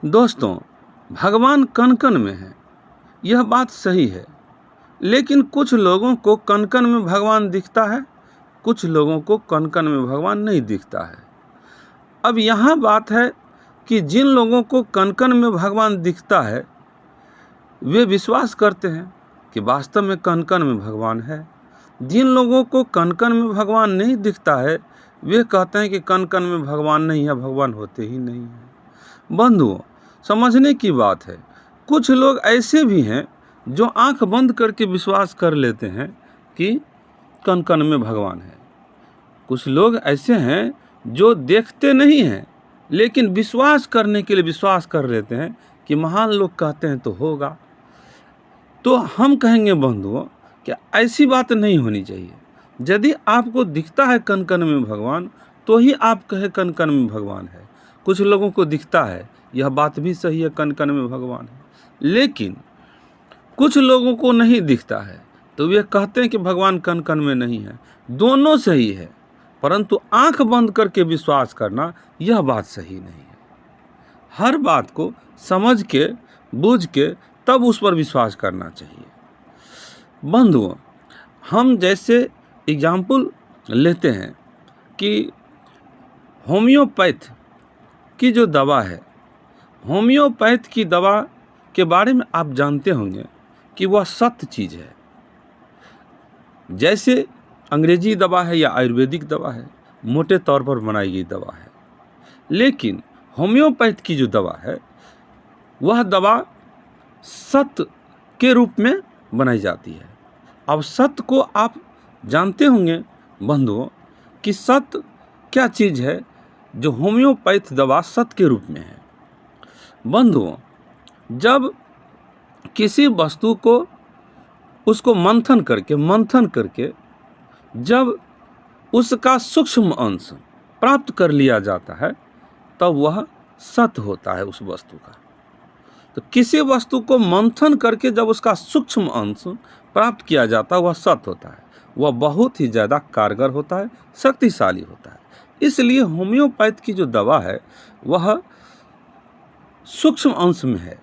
दोस्तों, भगवान कण-कण में है, यह बात सही है, लेकिन कुछ लोगों को कण-कण में भगवान दिखता है, कुछ लोगों को कण-कण में भगवान नहीं दिखता है। अब यहाँ बात है कि जिन लोगों को कण-कण में भगवान दिखता है, वे विश्वास करते हैं कि वास्तव में कण-कण में भगवान है। जिन लोगों को कण-कण में भगवान नहीं दिखता है, वे कहते हैं कि कण-कण में भगवान नहीं है, भगवान होते ही नहीं हैं। बंधुओं, समझने की बात है, कुछ लोग ऐसे भी हैं जो आंख बंद करके विश्वास कर लेते हैं कि कण-कण में भगवान है। कुछ लोग ऐसे हैं जो देखते नहीं हैं, लेकिन विश्वास करने के लिए विश्वास कर लेते हैं कि महान लोग कहते हैं तो होगा। तो हम कहेंगे बंधुओं कि ऐसी बात नहीं होनी चाहिए। यदि आपको दिखता है कण-कण में भगवान, तो ही आप कहें कण-कण में भगवान है। कुछ लोगों को दिखता है, यह बात भी सही है, कण-कण में भगवान है, लेकिन कुछ लोगों को नहीं दिखता है, तो वे कहते हैं कि भगवान कण-कण में नहीं है। दोनों सही है, परंतु आंख बंद करके विश्वास करना यह बात सही नहीं है। हर बात को समझ के, बूझ के तब उस पर विश्वास करना चाहिए। बंधुओं, हम जैसे एग्जाम्पल लेते हैं कि होम्योपैथ की जो दवा है, होम्योपैथ की दवा के बारे में आप जानते होंगे कि वह सत्य चीज़ है। जैसे अंग्रेजी दवा है या आयुर्वेदिक दवा है, मोटे तौर पर बनाई गई दवा है, लेकिन होम्योपैथ की जो दवा है, वह दवा सत्य के रूप में बनाई जाती है। अब सत्य को आप जानते होंगे बंधुओं कि सत्य क्या चीज़ है, जो होम्योपैथ दवा सत्य के रूप में है। बंधुओं, जब किसी वस्तु को उसको मंथन करके जब उसका सूक्ष्म अंश प्राप्त कर लिया जाता है, तब वह सत्य होता है उस वस्तु का। तो किसी वस्तु को मंथन करके जब उसका सूक्ष्म अंश प्राप्त किया जाता है, वह सत्य होता है। वह बहुत ही ज़्यादा कारगर होता है, शक्तिशाली होता है। इसलिए होम्योपैथ की जो दवा है, वह सूक्ष्म अंश में है।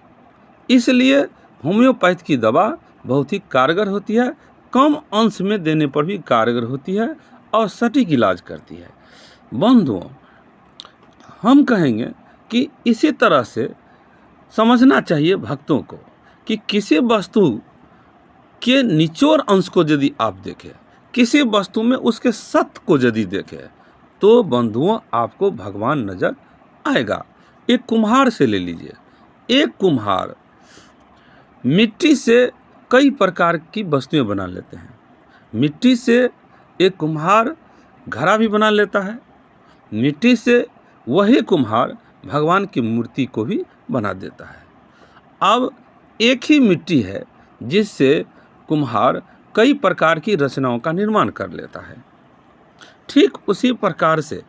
इसलिए होम्योपैथ की दवा बहुत ही कारगर होती है, कम अंश में देने पर भी कारगर होती है और सटीक इलाज करती है। बंधुओं, हम कहेंगे कि इसी तरह से समझना चाहिए भक्तों को कि किसी वस्तु के निचोड़ अंश को यदि आप देखें, किसी वस्तु में उसके सत्य को यदि देखें, तो बंधुओं आपको भगवान नजर आएगा। एक कुम्हार से ले लीजिए। एक कुम्हार मिट्टी से कई प्रकार की वस्तुएं बना लेते हैं। मिट्टी से एक कुम्हार घड़ा भी बना लेता है। मिट्टी से वही कुम्हार भगवान की मूर्ति को भी बना देता है। अब एक ही मिट्टी है जिससे कुम्हार कई प्रकार की रचनाओं का निर्माण कर लेता है। ठीक उसी प्रकार से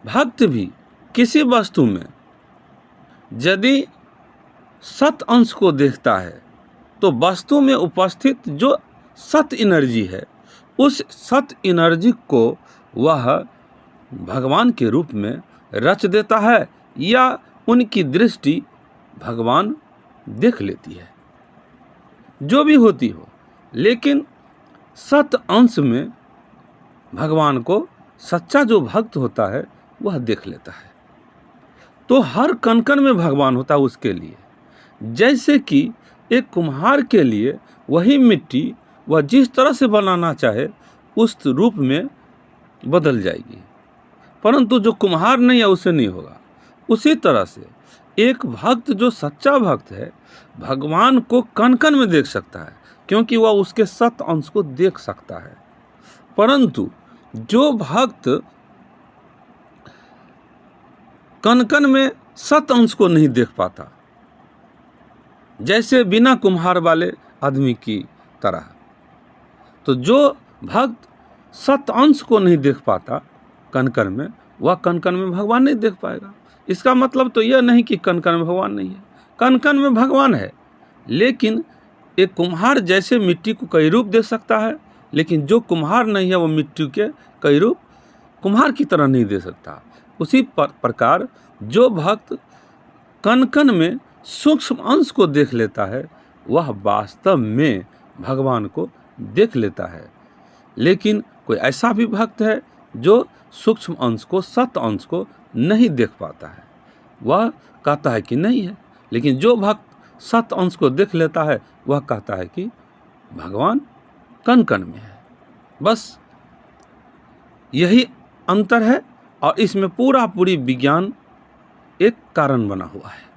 भक्त भी किसी वस्तु में यदि सत अंश को देखता है, तो वस्तु में उपस्थित जो सत एनर्जी है, उस सत एनर्जी को वह भगवान के रूप में रच देता है, या उनकी दृष्टि भगवान देख लेती है। जो भी होती हो, लेकिन सत अंश में भगवान को सच्चा जो भक्त होता है वह देख लेता है। तो हर कण-कण में भगवान होता है उसके लिए। जैसे कि एक कुम्हार के लिए वही मिट्टी वह जिस तरह से बनाना चाहे उस रूप में बदल जाएगी, परंतु जो कुम्हार नहीं है उसे नहीं होगा। उसी तरह से एक भक्त जो सच्चा भक्त है, भगवान को कण-कण में देख सकता है, क्योंकि वह उसके सत अंश को देख सकता है। परंतु जो भक्त कण-कण में सत अंश को नहीं देख पाता, जैसे बिना कुम्हार वाले आदमी की तरह, तो जो भक्त सत अंश को नहीं देख पाता कण-कण में, वह कण-कण में भगवान नहीं देख पाएगा। इसका मतलब तो यह नहीं कि कण-कण में भगवान नहीं है, कण-कण में भगवान है। लेकिन एक कुम्हार जैसे मिट्टी को कई रूप दे सकता है, लेकिन जो कुम्हार नहीं है वो मिट्टी के कई रूप कुम्हार की तरह नहीं दे सकता। उसी प्रकार जो भक्त कण कण में सूक्ष्म अंश को देख लेता है वह वास्तव में भगवान को देख लेता है। लेकिन कोई ऐसा भी भक्त है जो सूक्ष्म अंश को, सत अंश को नहीं देख पाता है, वह कहता है कि नहीं है। लेकिन जो भक्त सत अंश को देख लेता है वह कहता है कि भगवान कण कण में है। बस यही अंतर है और इसमें पूरा पूरी विज्ञान एक कारण बना हुआ है।